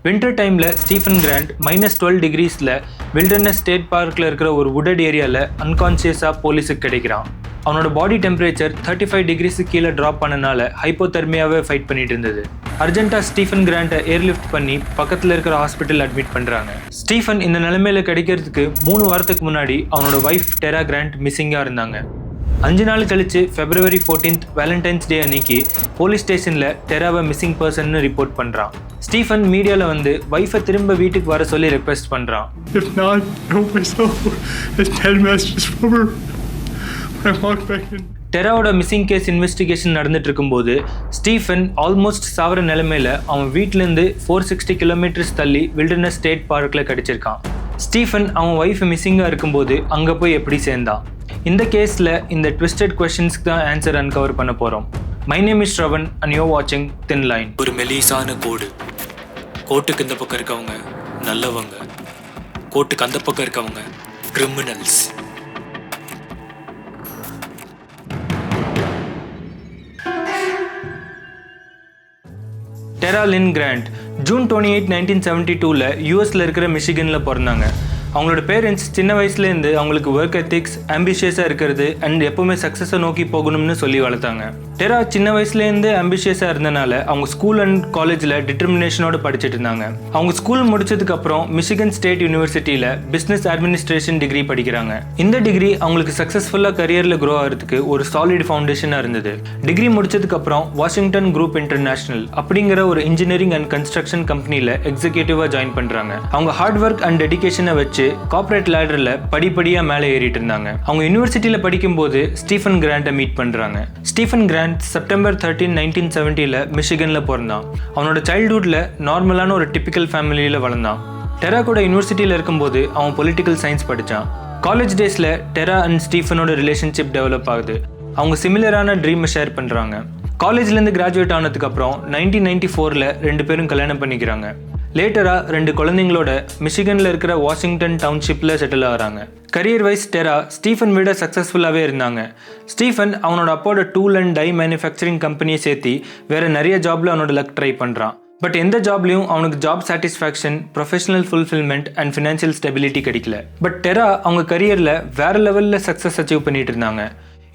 Winter டைமில் Stephen grand -12 டிகிரிஸில் wilderness state பார்க்கில் இருக்கிற ஒரு வுடட் ஏரியாவில் அன்கான்சியஸாக போலீஸுக்கு கிடைக்கிறான். அவனோட பாடி டெம்பரேச்சர் 35 டிகிரிஸுக்கு கீழே ட்ராப் பண்ணனால ஹைப்போதெர்மியாவே ஃபைட் பண்ணிட்டு இருந்தது. அர்ஜென்ட்டாக ஸ்டீஃபன் கிராண்ட்டை ஏர்லிஃப்ட் பண்ணி பக்கத்தில் இருக்கிற ஹாஸ்பிட்டல் அட்மிட் பண்ணுறாங்க. ஸ்டீஃபன் இந்த நிலைமையில கிடைக்கிறதுக்கு 3 வாரத்துக்கு முன்னாடி அவனோட ஒய்ஃப் டெரா கிராண்ட் மிஸ்ஸிங்காக இருந்தாங்க. 5 நாள் கழிச்சு February 14th வேலண்டைன்ஸ் டே அன்னைக்கு போலீஸ் ஸ்டேஷனில் டெராவை மிஸ்ஸிங் பர்சன்னு ரிப்போர்ட் பண்ணுறான். ஸ்டீஃபன் மீடியாவில் வந்து ஒய்ஃபை திரும்ப வீட்டுக்கு வர சொல்லி ரெக்வெஸ்ட் பண்ணுறான். டெராவோட மிஸ்ஸிங் கேஸ் இன்வெஸ்டிகேஷன் நடந்துட்டு இருக்கும்போது ஸ்டீஃபன் ஆல்மோஸ்ட் சாவர நிலைமையில அவன் வீட்டிலேருந்து 460 கிலோமீட்டர்ஸ் தள்ளி வில்டர்னஸ் ஸ்டேட் பார்க்கில் கிடைச்சிருக்கான். ஸ்டீஃபன் அவன் ஒய்ஃப் மிஸ்ஸிங்காக இருக்கும்போது அங்கே போய் எப்படி சேர்ந்தான்? இந்த கேஸில் இந்த ட்விஸ்டட் கொஸ்டின்ஸ்க்கு தான் ஆன்சர் அன்கவர் பண்ண போகிறோம். My name is Shravan and you வாட்சிங் தின் லைன். ஒரு மெலிசான கோடு. கோட்டுக்கு இந்த பக்கம் இருக்கவங்க நல்லவங்க, கோட்டுக்கு அந்த பக்கம் இருக்கவங்க கிரிமினல்ஸ். டெரா லின் கிராண்ட் ஜூன் 28, 1972 யூஎஸில் இருக்கிற மிஷிகனில் பிறந்தாங்க. அவங்களோட பேரண்ட்ஸ் சின்ன வயசுலேருந்து அவங்களுக்கு ஒர்க் எத்திக்ஸ், ஆம்பிஷியஸாக இருக்கிறது அண்ட் எப்போவுமே சக்ஸஸை நோக்கி போகணும்னு சொல்லி வளர்த்தாங்க. டெரா சின்ன வயசுலேருந்து ஆம்பிஷியஸாக இருந்தனால அவங்க ஸ்கூல் அண்ட் காலேஜில் டிட்டர்மினேஷனோடு படிச்சுட்டு இருந்தாங்க. அவங்க ஸ்கூல் முடிச்சதுக்கப்புறம் மிஷிகன் ஸ்டேட் யூனிவர்சிட்டியில் பிஸ்னஸ் அட்மினிஸ்ட்ரேஷன் டிகிரி படிக்கிறாங்க. இந்த டிகிரி அவங்களுக்கு சக்ஸஸ்ஃபுல்லாக கரியரில் க்ரோ ஆகிறதுக்கு ஒரு சாலிட் ஃபவுண்டேஷனாக இருந்தது. டிகிரி முடிச்சதுக்கப்புறம் வாஷிங்டன் குரூப் இன்டர்நேஷனல் அப்படிங்கிற ஒரு இன்ஜினியரிங் அண்ட் கன்ஸ்ட்ரக்ஷன் கம்பெனியில் எக்ஸிக்யூட்டிவாக ஜாயின் பண்ணுறாங்க. அவங்க ஹார்ட் ஒர்க் அண்ட் டெடிகேஷனை வச்சு கார்ப்பரேட் லேடர்ல படிப்படியா மேலே ஏறிட்டு இருந்தாங்க. அவங்க யூனிவர்சிட்டியில படிக்கும்போது ஸ்டீஃபன் கிராண்ட்டை மீட் பண்றாங்க. ஸ்டீஃபன் கிராண்ட் செப்டம்பர் 13, 1970 மிஷிகன்ல பிறந்தான். அவனோட சைல்ட்ஹுட்ல நார்மலான ஒரு டிபிக்கல் ஃபேமிலியில வளர்ந்தான். டெரா கூட யூனிவர்சிட்டியில இருக்கும்போது அவன் பொலிட்டிக்கல் சயின்ஸ் படிச்சான். காலேஜ் டேஸ்ல டெரா அண்ட் ஸ்டீஃபனோட ரிலேஷன்ஷிப் டெவலப் ஆகுது. அவங்க சிமிலரான ட்ரீமை ஷேர் பண்றாங்க. காலேஜ்லேருந்து கிராஜுவேட் ஆனதுக்கு அப்புறம் 1994 2 பேரும் கல்யாணம் பண்ணிக்கிறாங்க. லேட்டராக 2 குழந்தைங்களோட மிஷிகனில் இருக்கிற வாஷிங்டன் டவுன்ஷிப்பில் செட்டில் ஆகிறாங்க. கரியர் வைஸ் டெரா ஸ்டீஃபன் விட சக்ஸஸ்ஃபுல்லாகவே இருந்தாங்க. ஸ்டீஃபன் அவனோட அப்போட டூல் அண்ட் டை மேனுஃபேக்சரிங் கம்பெனியை சேர்த்து வேறு நிறைய ஜாபில் அவனோட லக் ட்ரை பண்ணுறான். பட் எந்த ஜாப்லையும் அவனுக்கு job satisfaction, professional fulfilment and financial stability கிடைக்கல. பட் டெரா அவங்க கரியரில் வேறு லெவலில் சக்ஸஸ் அச்சீவ் பண்ணிட்டு இருந்தாங்க.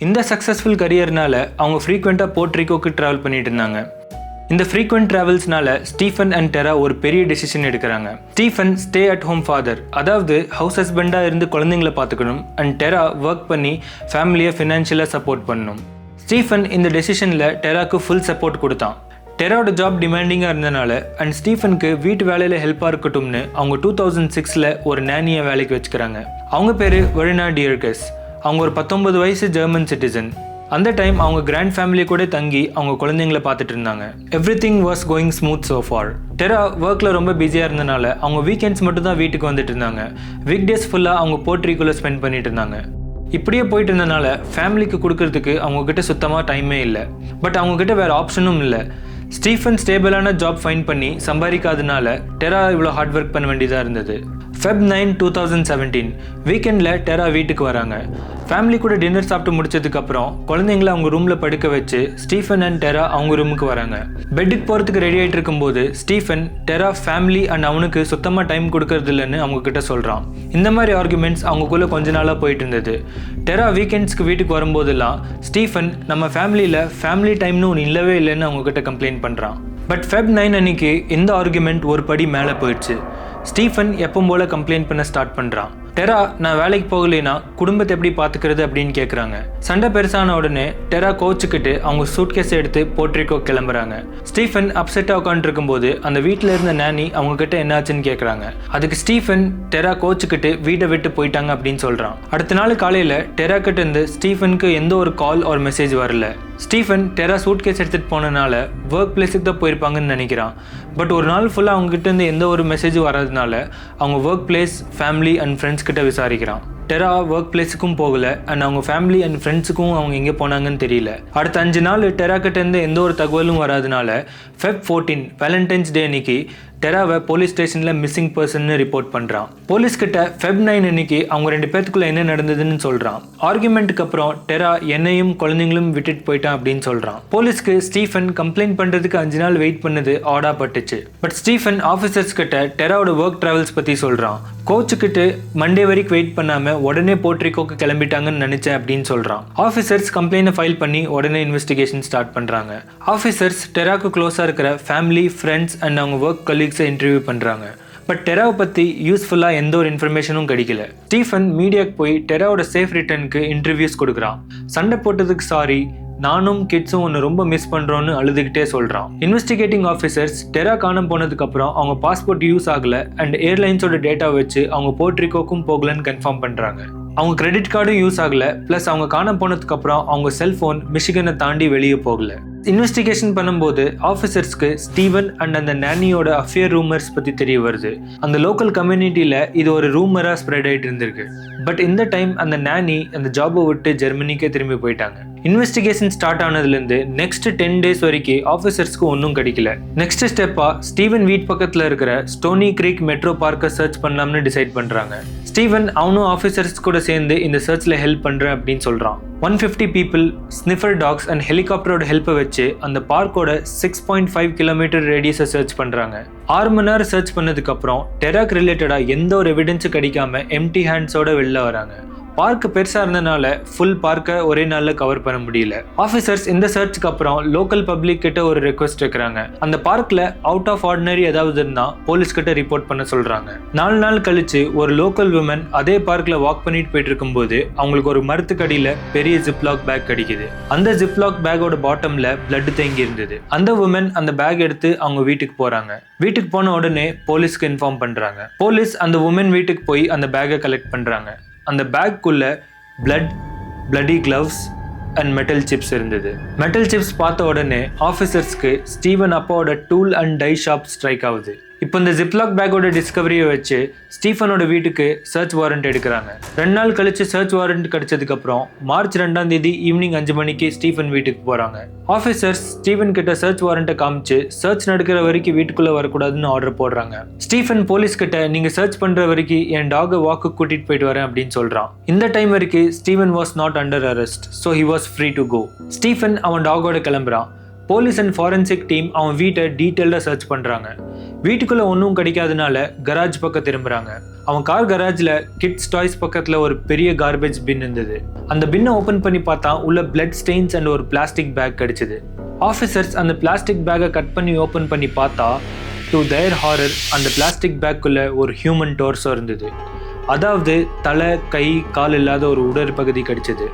இந்த சக்ஸஸ்ஃபுல் கரியர்னால அவங்க ஃப்ரீக்வெண்ட்டாக போர்ட்ரிகோக்கு ட்ராவல் பண்ணிட்டு இருந்தாங்க. இந்த ஃப்ரீக்வெண்ட் ட்ராவல்ஸ்னால ஸ்டீஃபன் அண்ட் டெரா ஒரு பெரிய டெசிஷன் எடுக்கிறாங்க. Stephen stay at home father, அதாவது ஹவுஸ் ஹஸ்பண்டாக இருந்து குழந்தைங்களை பார்த்துக்கணும், அண்ட் டெரா ஒர்க் பண்ணி ஃபேமிலியை ஃபினான்ஷியலாக சப்போர்ட் பண்ணணும். ஸ்டீஃபன் இந்த டெசிஷனில் டெராக்கு ஃபுல் சப்போர்ட் கொடுத்தான். டெராவோட ஜாப் டிமாண்டிங்காக இருந்தனால அண்ட் ஸ்டீஃபனுக்கு வீட்டு வேலையில் ஹெல்ப்பாக இருக்கட்டும்னு அவங்க 2006 ஒரு நேனியை வேலைக்கு வச்சுக்கிறாங்க. அவங்க பேர் வெரினா டியர்கஸ். அவங்க ஒரு 19 வயசு ஜெர்மன் சிட்டிசன். அந்த டைம் அவங்க கிராண்ட் ஃபேமிலி கூட தங்கி அவங்க குழந்தைங்களை பார்த்துட்டு இருந்தாங்க. Everything was going smooth so far. Tara ஒர்க்கில் ரொம்ப பிஸியாக இருந்தனால அவங்க வீக்கெண்ட்ஸ் மட்டும் தான் வீட்டுக்கு வந்துட்டு இருந்தாங்க. வீக் டேஸ் ஃபுல்லாக அவங்க போர்ட்ரிகோல ஸ்பெண்ட் பண்ணிட்டு இருந்தாங்க. இப்படியே போயிட்டு இருந்தனால ஃபேமிலிக்கு கொடுக்கறதுக்கு அவங்கக்கிட்ட சுத்தமாக டைமே இல்லை. பட் அவங்கக்கிட்ட வேறு ஆப்ஷனும் இல்லை. ஸ்டீஃபன் ஸ்டேபிளான ஜாப் ஃபைன் பண்ணி சம்பாதிக்காதனால டெரா இவ்வளோ ஹார்ட் ஒர்க் பண்ண வேண்டியதாக இருந்தது. Feb 9, 2017 வீக்கெண்டில் டெரா வீட்டுக்கு வராங்க. ஃபேமிலி கூட டின்னர் சாப்பிட்டு முடிச்சதுக்கப்புறம் குழந்தைங்கள அவங்க ரூமில் படுக்க வச்சு ஸ்டீஃபன் அண்ட் டெரா அவங்க ரூமுக்கு வராங்க. பெட்டுக்கு போகிறதுக்கு ரெடி ஆகிட்டு இருக்கும்போது ஸ்டீஃபன் டெரா ஃபேமிலி அண்ட் அவனுக்கு சுத்தமாக டைம் கொடுக்கறது இல்லைன்னு அவங்கக்கிட்ட சொல்கிறான். இந்த மாதிரி ஆர்குமெண்ட்ஸ் அவங்களுக்குள்ளே கொஞ்ச நாளாக போயிட்டு இருந்தது. டெரா வீக்கெண்ட்ஸ்க்கு வீட்டுக்கு வரும்போதெல்லாம் ஸ்டீஃபன் நம்ம ஃபேமிலியில் ஃபேமிலி டைம்னு ஒன்று இல்லவே இல்லைன்னு அவங்கக்கிட்ட கம்ப்ளைண்ட் பண்ணுறான். பட் Feb 9 அன்னைக்கு இந்த ஆர்குமெண்ட் ஒரு படி மேலே போயிடுச்சு. ஸ்டீஃபன் எப்பவும் போல கம்ப்ளைண்ட் பண்ண ஸ்டார்ட் பண்ணுறான். டெரா நான் வேலைக்கு போகலைன்னா குடும்பத்தை எப்படி பார்த்துக்கிறது அப்படின்னு கேட்குறாங்க. சண்டை பெருசான உடனே டெரா கோச்சுக்கிட்டு அவங்க சூட்கேஸ் எடுத்து போர்ட்ரிகோ கிளம்புறாங்க. ஸ்டீஃபன் அப்செட்டாக உட்காந்துருக்கும்போது அந்த வீட்டில் இருந்த நேனி அவங்கக்கிட்ட என்னாச்சுன்னு கேட்குறாங்க. அதுக்கு ஸ்டீஃபன் டெரா கோச்சுக்கிட்டு வீட்டை விட்டு போயிட்டாங்க அப்படின்னு சொல்கிறான். அடுத்த நாள் காலையில் டெரா கிட்ட இருந்து ஸ்டீஃபனுக்கு எந்த ஒரு கால் ஒரு மெசேஜ் வரல. ஸ்டீஃபன் டெரா சூட்கேஸ் எடுத்துகிட்டு போனனால ஒர்க் பிளேஸுக்கு தான் போயிருப்பாங்கன்னு நினைக்கிறான். பட் ஒரு நாள் ஃபுல்லாக அவங்ககிட்ட இருந்து எந்த ஒரு மெசேஜும் வராதனால அவங்க work place, family and friends கிட்ட விசாரிக்கிறான். டெரா ஒர்க் பிளேஸுக்கும் போகல அண்ட் அவங்க ஃபேமிலி அண்ட் ஃப்ரெண்ட்ஸுக்கும் அவங்க எங்கே போனாங்கன்னு தெரியல. அடுத்த 5 நாள் டெரா கிட்ட இருந்து எந்த ஒரு தகவலும் வராதனால Feb 14 வேலண்டைன்ஸ் டே அன்னைக்கு டெராவை போலீஸ் ஸ்டேஷனில் மிஸ்ஸிங் பர்சன் ரிப்போர்ட் பண்ணுறான். போலீஸ்கிட்ட Feb 9 அன்னைக்கு அவங்க 2 பேர்த்துக்குள்ள என்ன நடந்ததுன்னு சொல்கிறான். ஆர்குமெண்ட்டுக்கு அப்புறம் டெரா என்னையும் குழந்தைங்களும் விட்டுட்டு போயிட்டான் அப்படின்னு சொல்கிறான். போலீஸ்க்கு ஸ்டீஃபன் கம்ப்ளைண்ட் பண்ணுறதுக்கு 5 நாள் வெயிட் பண்ணது ஆடா பட்டுச்சு. பட் ஸ்டீஃபன் ஆஃபீஸர்ஸ் கிட்ட டெராவோட ஒர்க் ட்ராவல்ஸ் பற்றி சொல்கிறான். கோச்சுக்கிட்டு மண்டே வரைக்கும் வெயிட் பண்ணாமல் உடனே போர்ட்ரிகோக்கு கிளம்பிட்டாங்கன்னு நினச்சேன் அப்படின்னு சொல்கிறான். ஆஃபீஸர்ஸ் கம்ப்ளைண்ட்டை ஃபைல் பண்ணி உடனே இன்வெஸ்டிகேஷன் ஸ்டார்ட் பண்ணுறாங்க. ஆஃபீஸர்ஸ் டெராக்கு க்ளோஸாக இருக்கிற ஃபேமிலி, ஃப்ரெண்ட்ஸ் அண்ட் அவங்க ஒர்க் கலீக்ஸை இன்டர்வியூ பண்ணுறாங்க. பட் டெராவை பற்றி யூஸ்ஃபுல்லாக எந்த ஒரு இன்ஃபர்மேஷனும் கிடைக்கல. ஸ்டீஃபன் மீடியாவுக்கு போய் டெராவோட சேஃப் ரிட்டர்னுக்கு இன்டர்வியூஸ் கொடுக்குறான். சண்டை போட்டதுக்கு சாரி, நானும் கிட்ஸும் ஒன்று ரொம்ப மிஸ் பண்ணுறோன்னு அழுதுகிட்டே சொல்கிறான். இன்வெஸ்டிகேட்டிங் ஆஃபீஸர்ஸ் டெரா காணாம போனதுக்கப்புறம் அவங்க பாஸ்போர்ட் யூஸ் ஆகலை அண்ட் ஏர்லைன்ஸோட டேட்டா வச்சு அவங்க போர்ட்ரிகோக்கும் போகலன்னு கன்ஃபார்ம் பண்ணுறாங்க. அவங்க கிரெடிட் கார்டும் யூஸ் ஆகலை, ப்ளஸ் அவங்க காணாம போனதுக்கப்புறம் அவங்க செல்ஃபோன் மிஷிகனை தாண்டி வெளியே போகல. இன்வெஸ்டிகேஷன் பண்ணும்போது ஆஃபீஸர்ஸ்க்கு ஸ்டீவன் அண்ட் அந்த நானியோட அஃபியர் ரூமர்ஸ் பற்றி தெரிய வருது. அந்த லோக்கல் கம்யூனிட்டியில் இது ஒரு ரூமராக ஸ்ப்ரெட் ஆகிட்டு இருந்திருக்கு. பட் இந்த டைம் அந்த நானி அந்த ஜாபை விட்டு ஜெர்மனிக்கே திரும்பி போயிட்டாங்க. இன்வெஸ்டிகேஷன் ஸ்டார்ட் ஆனதுலேருந்து நெக்ஸ்ட் 10 days வரைக்கும் ஆஃபீஸர்ஸ்க்கு ஒன்றும் கிடைக்கல. நெக்ஸ்ட் ஸ்டெப்பாக ஸ்டீவன் வீட் பக்கத்தில் இருக்கிற ஸ்டோனி கிரீக் மெட்ரோ பார்க்கை சர்ச் பண்ணலாம்னு டிசைட் பண்ணுறாங்க. ஸ்டீவன் அவனும் ஆஃபீஸர்ஸ் கூட சேர்ந்து இந்த சர்ச்சில் ஹெல்ப் பண்ணுறேன் அப்படின்னு சொல்கிறான். 150 people, ஸ்னிஃபர் டாக்ஸ் அண்ட் ஹெலிகாப்டரோட ஹெல்ப்பை வச்சு அந்த பார்க்கோட 6.5 kilometer ரேடியஸை சர்ச் பண்ணுறாங்க. 6 மணி நேரம் சர்ச் பண்ணதுக்கப்புறம் டெராக் ரிலேட்டடாக எந்த ஒரு எவிடன்ஸும் கிடைக்காம எம்டி ஹேண்ட்ஸோட வெளில வராங்க. பார்க் பெருசாக இருந்தனால ஃபுல் பார்க்கை ஒரே நாளில் கவர் பண்ண முடியல. ஆஃபீஸர்ஸ் இந்த சர்ச்சுக்கு அப்புறம் லோக்கல் பப்ளிக் கிட்ட ஒரு ரெக்வஸ்ட் வைக்கிறாங்க. அந்த பார்க்கில் அவுட் ஆஃப் ஆர்டினரி ஏதாவது இருந்தால் போலீஸ் கிட்ட ரிப்போர்ட் பண்ண சொல்கிறாங்க. 4 நாள் கழிச்சு ஒரு லோக்கல் உமன் அதே பார்க்கில் வாக் பண்ணிட்டு போயிட்டு இருக்கும்போது அவங்களுக்கு ஒரு மரத்துக்கடியில் பெரிய ஜிப்லாக் பேக் கிடைக்குது. அந்த ஜிப்லாக் பேக்கோட பாட்டமில் பிளட் தேங்கி இருந்தது. அந்த உமன் அந்த பேக் எடுத்து அவங்க வீட்டுக்கு போகிறாங்க. வீட்டுக்கு போன உடனே போலீஸ்க்கு இன்ஃபார்ம் பண்ணுறாங்க. போலீஸ் அந்த உமன் வீட்டுக்கு போய் அந்த பேக்கை கலெக்ட் பண்ணுறாங்க. அந்த பேக்குள்ள bloody gloves and metal chips இருந்தது. மெட்டல் சிப்ஸ் பார்த்த உடனே ஆஃபீஸர்ஸ்க்கு ஸ்டீவன் அப்பாவோட tool and die shop strike ஆகுது. இப்போ இந்த ஜிப்லாக் பேக்கோட டிஸ்கவரியை வச்சு ஸ்டீஃபனோட வீட்டுக்கு சர்ச் வாரண்ட் எடுக்கிறாங்க. 2 நாள் கழிச்சு சர்ச் வாரண்ட் கிடைச்சதுக்கப்புறம் மார்ச் 2 ஈவினிங் 5 மணிக்கு ஸ்டீஃபன் வீட்டுக்கு போகிறாங்க. ஆஃபீஸர்ஸ் ஸ்டீஃபன் கிட்ட சர்ச் வாரண்ட்டை காமிச்சு சர்ச் நடக்கிற வரைக்கும் வீட்டுக்குள்ளே வரக்கூடாதுன்னு ஆர்டர் போடுறாங்க. ஸ்டீஃபன் போலீஸ் கிட்ட நீங்கள் சர்ச் பண்ணுற வரைக்கும் என் டாகை வாக்கு கூட்டிகிட்டு போயிட்டு வரேன் அப்படின்னு சொல்கிறான். இந்த டைம் வரைக்கும் Steven was not under arrest, so he was free to go. Stephen அவன் டாகோட கிளம்புறான். போலீஸ் அண்ட் ஃபாரன்சிக் டீம் அவன் வீட்டை டீட்டெயில்டாக சர்ச் பண்ணுறாங்க. வீட்டுக்குள்ளே ஒன்றும் கிடைக்காதனால கராஜ் பக்கம் திரும்புகிறாங்க. அவன் கார் கராஜில் கிட்ஸ் டாய்ஸ் பக்கத்தில் ஒரு பெரிய கார்பேஜ் பின் இருந்தது. அந்த பின்னை ஓப்பன் பண்ணி பார்த்தா உள்ள பிளட் ஸ்டெயின்ஸ் அண்ட் ஒரு பிளாஸ்டிக் பேக் கிடைச்சிது. ஆஃபீஸர்ஸ் அந்த பிளாஸ்டிக் பேக்கை கட் பண்ணி ஓப்பன் பண்ணி பார்த்தா டு தேர் ஹாரர் அந்த பிளாஸ்டிக் பேக்குள்ளே ஒரு ஹியூமன் டோர்ஸோ இருந்தது. அதாவது தலை, கை, கால் இல்லாத ஒரு உடற்பகுதி கிடைச்சது.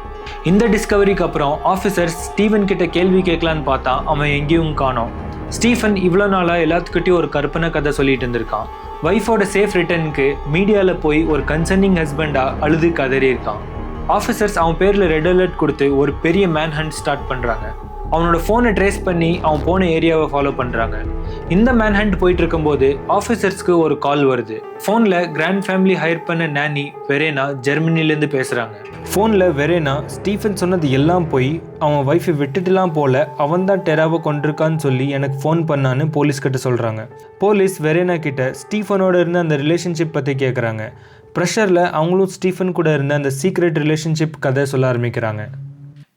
இந்த டிஸ்கவரிக்கு அப்புறம் ஆஃபீஸர்ஸ் ஸ்டீவன் கிட்ட கேள்வி கேட்கலான்னு பார்த்தா அவன் எங்கேயும் காணோம். ஸ்டீஃபன் இவ்வளோ நாளாக எல்லாத்துக்கிட்டையும் ஒரு கற்பனை கதை சொல்லிட்டு இருந்திருக்கான். ஒய்ஃபோட சேஃப் ரிட்டர்னுக்கு மீடியாவில் போய் ஒரு கன்சர்னிங் ஹஸ்பண்டாக அழுது கதறி இருக்கான். ஆஃபீஸர்ஸ் அவன் பேரில் ரெட் அலர்ட் கொடுத்து ஒரு பெரிய மேன் ஹண்ட் ஸ்டார்ட் பண்ணுறாங்க. அவனோட ஃபோனை ட்ரேஸ் பண்ணி அவன் போன ஏரியாவை ஃபாலோ பண்ணுறாங்க. இந்த மேன் ஹண்ட் போயிட்டு இருக்கும்போது ஆஃபீஸர்ஸ்க்கு ஒரு கால் வருது. ஃபோனில் கிராண்ட் ஃபேமிலி ஹையர் பண்ண நானி வெரேனா ஜெர்மனிலேருந்து பேசுகிறாங்க. ஃபோனில் வெரேனா ஸ்டீஃபன் சொன்னது எல்லாம் போய் அவன் ஒய்ஃபை விட்டுட்டுலாம் போல, அவன் தான் டெராவை கொண்டிருக்கான்னு சொல்லி எனக்கு ஃபோன் பண்ணான்னு போலீஸ்கிட்ட சொல்கிறாங்க. போலீஸ் வெரேனா கிட்ட ஸ்டீஃபனோட இருந்த அந்த ரிலேஷன்ஷிப் பற்றி கேட்குறாங்க. ப்ரெஷரில் அவங்களும் ஸ்டீஃபன் கூட இருந்த அந்த சீக்ரெட் ரிலேஷன்ஷிப் கதை சொல்ல ஆரம்பிக்கிறாங்க.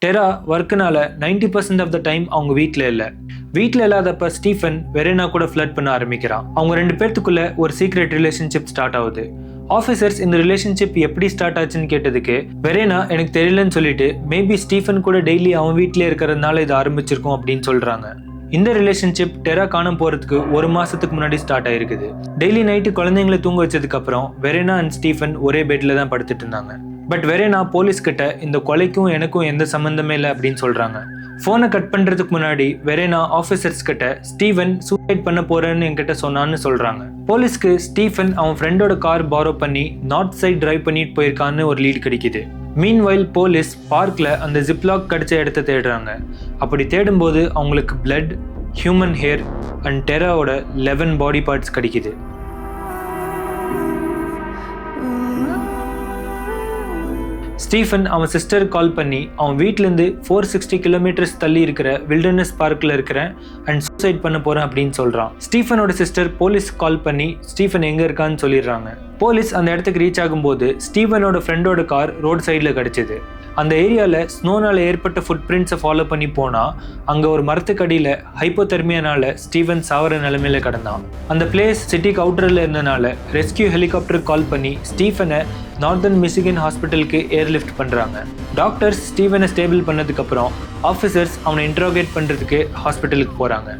டெரா ஒர்க்குனால 90% ஆஃப் த டைம் அவங்க வீட்டில் இல்லை. வீட்டில் இல்லாதப்ப ஸ்டீஃபன் வெரேனா கூட ஃப்ளர்ட் பண்ண ஆரம்பிக்கிறான். அவங்க 2 பேர்த்துக்குள்ள ஒரு சீக்ரெட் ரிலேஷன்ஷிப் ஸ்டார்ட் ஆகுது. ஆஃபீஸர்ஸ் இந்த ரிலேஷன்ஷிப் எப்படி ஸ்டார்ட் ஆச்சுன்னு கேட்டதுக்கு வெரேனா எனக்கு தெரியலன்னு சொல்லிட்டு மேபி ஸ்டீஃபன் கூட டெய்லி அவன் வீட்டிலே இருக்கிறதுனால இது ஆரம்பிச்சிருக்கும் அப்படின்னு சொல்கிறாங்க. இந்த ரிலேஷன்ஷிப் டெரா காணாம போகிறதுக்கு 1 மாதத்துக்கு முன்னாடி ஸ்டார்ட் ஆகிருக்குது. டெய்லி நைட்டு குழந்தைங்களை தூங்க வச்சதுக்கப்புறம் வெரேனா அண்ட் ஸ்டீஃபன் ஒரே பெட்டில் தான் படுத்துட்டு இருந்தாங்க. பட் வெரேனா போலீஸ்கிட்ட இந்த கொலைக்கும் எனக்கும் எந்த சம்மந்தமே இல்லை அப்படின்னு சொல்கிறாங்க. ஃபோனை கட் பண்ணுறதுக்கு முன்னாடி வெரேனா ஆஃபீஸர்ஸ் கிட்ட ஸ்டீவன் சூசைட் பண்ண போகிறேன்னு என்கிட்ட சொன்னான்னு சொல்கிறாங்க. போலீஸ்க்கு ஸ்டீஃபன் அவன் ஃப்ரெண்டோட கார் பாரோ பண்ணி நார்த் சைட் டிரைவ் பண்ணிட்டு போயிருக்கான்னு ஒரு லீட் கிடைக்குது. மீன்வைல் போலீஸ் பார்க்கில் அந்த ஜிப்லாக் கிடைச்ச இடத்த தேடுறாங்க. அப்படி தேடும்போது அவங்களுக்கு பிளட், ஹியூமன் ஹேர் அண்ட் டெராவோட 11 பாடி பார்ட்ஸ் கிடைக்குது. ஸ்டீஃபன் அவன் சிஸ்டருக்கு கால் பண்ணி அவன் வீட்டிலேருந்து 460 கிலோமீட்டர்ஸ் தள்ளி இருக்கிற வில்டர்னஸ் பார்க்கில் இருக்கிறேன் அண்ட் சூசைட் பண்ண போகிறேன் அப்படின்னு சொல்கிறான். ஸ்டீஃபனோட சிஸ்டர் போலீஸ் கால் பண்ணி ஸ்டீஃபன் எங்கே இருக்கான்னு சொல்லிடுறாங்க. போலீஸ் அந்த இடத்துக்கு ரீச் ஆகும்போது ஸ்டீஃபனோட ஃப்ரெண்டோட கார் ரோட் சைடில் கிடச்சிது. அந்த ஏரியாவில் ஸ்னோனால் ஏற்பட்ட ஃபுட் பிரிண்ட்ஸை ஃபாலோ பண்ணி போனால் அங்கே ஒரு மரத்துக்கடியில் ஹைப்போதெர்மியானால ஸ்டீஃபன் சாவர நிலைமையில கிடந்தான். அந்த பிளேஸ் சிட்டிக்கு அவுட்டரில் இருந்தனால ரெஸ்கியூ ஹெலிகாப்டருக்கு கால் பண்ணி ஸ்டீஃபனை நார்தர்ன் மிச்சிகன் ஹாஸ்பிட்டலுக்கு ஏர்லிஃப்ட் பண்ணுறாங்க. டாக்டர்ஸ் ஸ்டீஃபனை ஸ்டேபிள் பண்ணதுக்கப்புறம் ஆஃபீஸர்ஸ் அவனை இன்ட்ரோகேட் பண்ணுறதுக்கு ஹாஸ்பிட்டலுக்கு போகிறாங்க.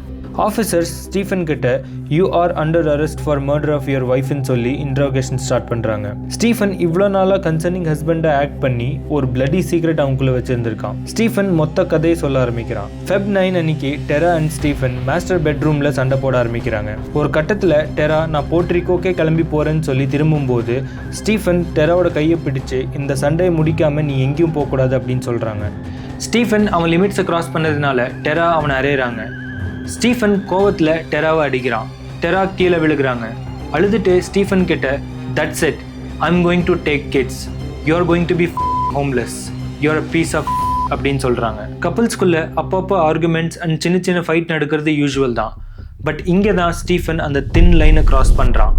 ஆஃபீஸர்ஸ் ஸ்டீஃபன் கிட்ட you are under arrest for murder of your ஒய்ஃப்னு சொல்லி இன்ட்ரோகேஷன் ஸ்டார்ட் பண்ணுறாங்க. ஸ்டீஃபன் இவ்வளோ நாளாக கன்சர்னிங் ஹஸ்பண்டை ஆக்ட் பண்ணி ஒரு பிளட்டி சீக்ரெட் அவங்களுக்குள்ள வச்சிருந்திருக்கான். ஸ்டீஃபன் மொத்த கதையை சொல்ல ஆரம்பிக்கிறான். Feb 9 அன்னைக்கு டெரா அண்ட் ஸ்டீஃபன் மாஸ்டர் பெட்ரூமில் சண்டை போட ஆரம்பிக்கிறாங்க. ஒரு கட்டத்தில் டெரா நான் போர்ட்ரிக்கோக்கே கிளம்பி போகிறேன்னு சொல்லி திரும்பும்போது ஸ்டீஃபன் டெராவோட கையை பிடிச்சு இந்த சண்டையை முடிக்காமல் நீ எங்கேயும் போகக்கூடாது அப்படின்னு சொல்கிறாங்க. ஸ்டீஃபன் அவன் லிமிட்ஸை கிராஸ் பண்ணதுனால டெரா அவனை அறையிறாங்க. ஸ்டீஃபன் கோவத்தில் டெராவை அடிக்கிறான். டெரா கீழே விழுகிறாங்க. அழுதுட்டு ஸ்டீஃபன் கிட்ட that's it, I'm going to take kids, you're going to be homeless, you're a piece of அப்படின்னு சொல்கிறாங்க. கப்புள்ஸ்குள்ளே அப்பப்போ ஆர்குமெண்ட்ஸ் அண்ட் சின்ன சின்ன ஃபைட் நடக்கிறது யூஸ்வல் தான். பட் இங்கே தான் ஸ்டீஃபன் அந்த தின் லைனை கிராஸ் பண்ணுறான்.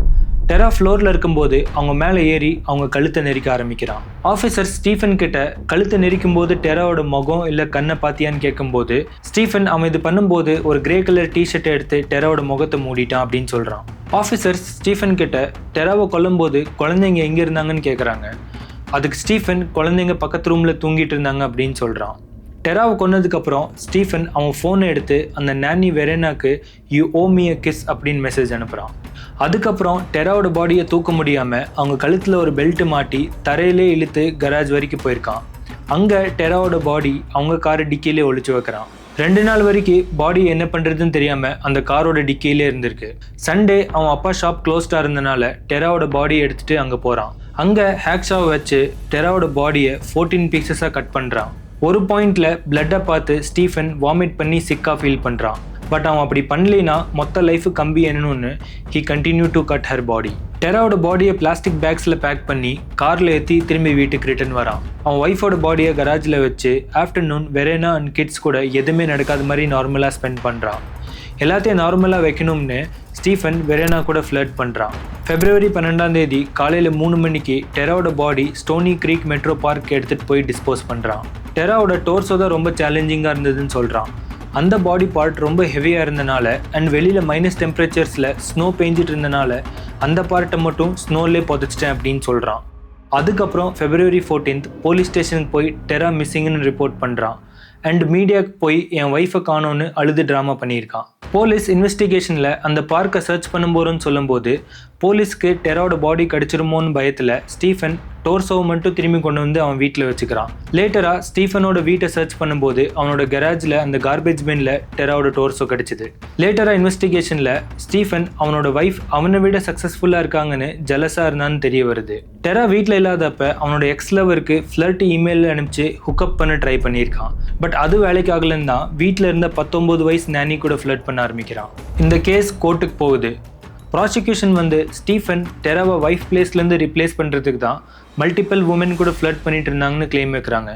டெரா ஃப்ளோரில் இருக்கும்போது அவங்க மேலே ஏறி அவங்க கழுத்தை நெரிக்க ஆரம்பிக்கிறான். ஆஃபீஸர் ஸ்டீஃபன் கிட்ட கழுத்தை நெரிக்கும் போது டெராவோட முகம் இல்லை கண்ணை பார்த்தியான்னு கேட்கும்போது ஸ்டீஃபன் அவன் இது பண்ணும்போது ஒரு கிரே கலர் டிஷர்ட்டை எடுத்து டெராவோட முகத்தை மூடிட்டான் அப்படின்னு சொல்கிறான். ஆஃபீஸர் ஸ்டீஃபன் கிட்ட டெராவை கொல்லும்போது குழந்தைங்க எங்கே இருந்தாங்கன்னு கேட்குறாங்க. அதுக்கு ஸ்டீஃபன் குழந்தைங்க பக்கத்து ரூமில் தூங்கிட்டு இருந்தாங்க அப்படின்னு சொல்கிறான். டெராவை கொன்னதுக்கப்புறம் ஸ்டீஃபன் அவன் ஃபோனை எடுத்து அந்த நானி வெரேனாக்கு you owe me a kiss அப்படின்னு மெசேஜ் அனுப்புகிறான். அதுக்கப்புறம் டெராவோட பாடியை தூக்க முடியாமல் அவங்க கழுத்தில் ஒரு பெல்ட்டு மாட்டி தரையிலே இழுத்து கராஜ் வரைக்கும் போயிருக்கான். அங்கே டெராவோட பாடி அவங்க காரை டிக்கியிலே ஒளிச்சு வைக்கிறான். 2 நாள் வரைக்கும் பாடி என்ன பண்ணுறதுன்னு தெரியாமல் அந்த காரோட டிக்கியிலே இருந்திருக்கு. சண்டே அவன் அப்பா ஷாப் க்ளோஸ்டாக இருந்தனால டெராவோட பாடியை எடுத்துகிட்டு அங்கே போகிறான். அங்கே ஹேக்ஸாவை வச்சு டெராவோட பாடியை 14 பீசஸாக கட் பண்ணுறான். ஒரு பாயிண்டில் பிளட்டை பார்த்து ஸ்டீஃபன் வாமிட் பண்ணி சிக்காக ஃபீல் பண்ணுறான். பட் அவன் அப்படி பண்ணலைன்னா மொத்த லைஃபு கம்பி என்னன்னு he continue to cut her body. டெராவோட பாடியை பிளாஸ்டிக் பேக்ஸில் பேக் பண்ணி காரில் ஏற்றி திரும்பி வீட்டுக்கு ரிட்டர்ன் வரான். அவன் ஒய்ஃபோட பாடியை கராஜில் வச்சு ஆஃப்டர்நூன் வெரேனா அண்ட் கிட்ஸ் கூட எதுவுமே நடக்காத மாதிரி நார்மலாக ஸ்பெண்ட் பண்ணுறான். எல்லாத்தையும் நார்மலாக வைக்கணும்னு ஸ்டீஃபன் வெரேனா கூட ஃப்ளர்ட் பண்ணுறான். February 12 காலையில் 3 மணிக்கு டெராவோட பாடி ஸ்டோனி க்ரீக் மெட்ரோ பார்க் எடுத்துகிட்டு போய் டிஸ்போஸ் பண்ணுறான். டெராவோட டோர்ஸோ தான் ரொம்ப சேலஞ்சிங்காக இருந்ததுன்னு சொல்கிறான். அந்த பாடி பார்ட் ரொம்ப ஹெவியாக இருந்தனால அண்ட் வெளியில் மைனஸ் டெம்பரேச்சர்ஸில் ஸ்னோ பெஞ்சிட்டு இருந்தனால அந்த பார்ட்டை மட்டும் ஸ்னோலே புதைச்சிட்டேன் அப்படின்னு சொல்கிறான். அதுக்கப்புறம் February 14 போலீஸ் ஸ்டேஷனுக்கு போய் டெரா மிஸ்ஸிங்னு ரிப்போர்ட் பண்ணுறான். அண்ட் மீடியாவுக்கு போய் என் ஒய்ஃபை காணோன்னு அழுது ட்ராமா பண்ணியிருக்கான். போலீஸ் இன்வெஸ்டிகேஷனில் அந்த பார்க்கை சர்ச் பண்ணும் போகிறோன்னு சொல்லும்போது போலீஸ்க்கு டெராவோட பாடி கிடச்சிருமோன்னு பயத்தில் ஸ்டீஃபன் டோர்ஸோவை மட்டும் திரும்பி கொண்டு வந்து அவன் வீட்டில் வச்சுக்கிறான். லேட்டராக ஸ்டீஃபனோட வீட்டை சர்ச் பண்ணும்போது அவனோட கராஜில் அந்த கார்பேஜ் பின்ல டெராவோட டோர்ஸோ கிடச்சிது. லேட்டராக இன்வெஸ்டிகேஷனில் ஸ்டீஃபன் அவனோட ஒய்ஃப் அவனை விட சக்ஸஸ்ஃபுல்லாக இருக்காங்கன்னு ஜலஸாக இருந்தான்னு தெரிய வருது. டெரா வீட்டில் இல்லாதப்ப அவனோட எக்ஸ் லவருக்கு ஃப்ளர்ட் இமெயில் அனுப்பிச்சு ஹுக்அப் பண்ண ட்ரை பண்ணியிருக்கான். பட் அது வேலைக்கு ஆகலன்னு தான் வீட்டில் இருந்த 19 வயசு நானி கூட ஃப்ளர்ட் பண்ண ஆரம்பிக்கிறான். இந்த கேஸ் கோர்ட்டுக்கு போகுது. ப்ராசிக்யூஷன் ஸ்டீஃபன் டெராவை ஒய்ஃப் பிளேஸ்லேருந்து ரிப்ளேஸ் பண்ணுறதுக்கு தான் மல்டிபிள் உமன் கூட ஃப்ளர்ட் பண்ணிட்டு இருந்தாங்கன்னு கிளைம் வைக்கிறாங்க.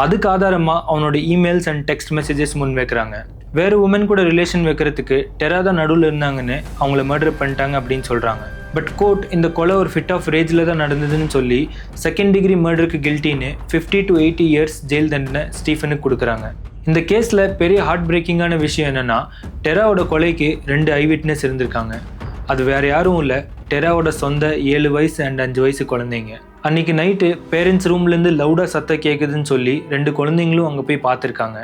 அதுக்கு ஆதாரமாக அவனோட இமெயில்ஸ் அண்ட் டெக்ஸ்ட் மெசேஜஸ் முன் வைக்கிறாங்க. வேறு உமன் கூட ரிலேஷன் வைக்கிறதுக்கு டெரா தான் நடுவில் இருந்தாங்கன்னு அவங்கள மர்டர் பண்ணிட்டாங்க அப்படின்னு சொல்கிறாங்க. பட் கோர்ட் இந்த கொலை ஒரு ஃபிட் ஆஃப் ரேஜில் தான் நடந்ததுன்னு சொல்லி 2nd டிகிரி மர்டருக்கு கில்ட்டின்னு 50 to 80 years ஜெயில் தண்டனை ஸ்டீஃபனுக்கு கொடுக்குறாங்க. இந்த கேஸில் பெரிய ஹார்ட் பிரேக்கிங்கான விஷயம் என்னென்னா டெராவோட கொலைக்கு 2 ஐ விட்னஸ் இருந்திருக்காங்க. அது வேறு யாரும் இல்லை, டெராவோட சொந்த 7 வயசு அண்ட் 5 வயசு குழந்தைங்க. அன்றைக்கி நைட்டு பேரண்ட்ஸ் ரூம்லேருந்து லவுடாக சத்தம் கேட்குதுன்னு சொல்லி 2 குழந்தைங்களும் அங்கே போய் பார்த்துருக்காங்க.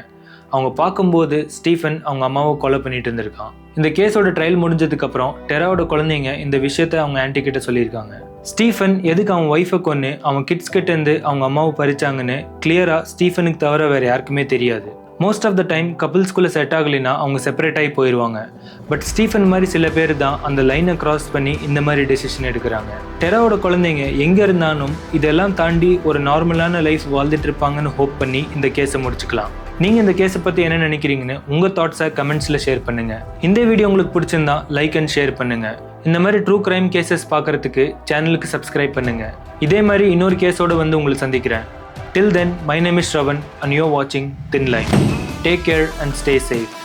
அவங்க பார்க்கும்போது ஸ்டீஃபன் அவங்க அம்மாவை கொலை பண்ணிட்டு இருந்திருக்கான். இந்த கேஸோட ட்ரையல் முடிஞ்சதுக்கப்புறம் டெராவோட குழந்தைங்க இந்த விஷயத்த அவங்க ஆன்ட்டி கிட்ட சொல்லியிருக்காங்க. ஸ்டீஃபன் எதுக்கு அவன் ஒய்ஃபை கொன்று அவன் கிட்ஸ் கிட்டேருந்து அவங்க அம்மாவை பறிச்சாங்கன்னு கிளியராக ஸ்டீஃபனுக்கு தவிர வேறு யாருக்குமே தெரியாது. மோஸ்ட் ஆஃப் த டைம் கப்புள்ஸ்குள்ளே செட் ஆகலைன்னா அவங்க செப்பரேட் ஆகி போயிடுவாங்க. பட் ஸ்டீஃபன் மாதிரி சில பேர் தான் அந்த லைனை கிராஸ் பண்ணி இந்த மாதிரி டெசிஷன் எடுக்கிறாங்க. டெராவோட குழந்தைங்க எங்கே இருந்தாலும் இதெல்லாம் தாண்டி ஒரு நார்மலான லைஃப் வாழ்ந்துட்டு இருப்பாங்கன்னு ஹோப் பண்ணி இந்த கேஸை முடிச்சுக்கலாம். நீங்கள் இந்த கேஸை பற்றி என்ன நினைக்கிறீங்கன்னு உங்கள் தாட்ஸை கமெண்ட்ஸில் ஷேர் பண்ணுங்கள். இந்த வீடியோ உங்களுக்கு பிடிச்சிருந்தா லைக் அண்ட் ஷேர் பண்ணுங்கள். இந்த மாதிரி ட்ரூ கிரைம் கேசஸ் பார்க்குறதுக்கு சேனலுக்கு சப்ஸ்கிரைப் பண்ணுங்கள். இதே மாதிரி இன்னொரு கேஸோடு உங்களை சந்திக்கிறேன். Till then, my name is Shravan and you're watching Thin Line. Take care and stay safe.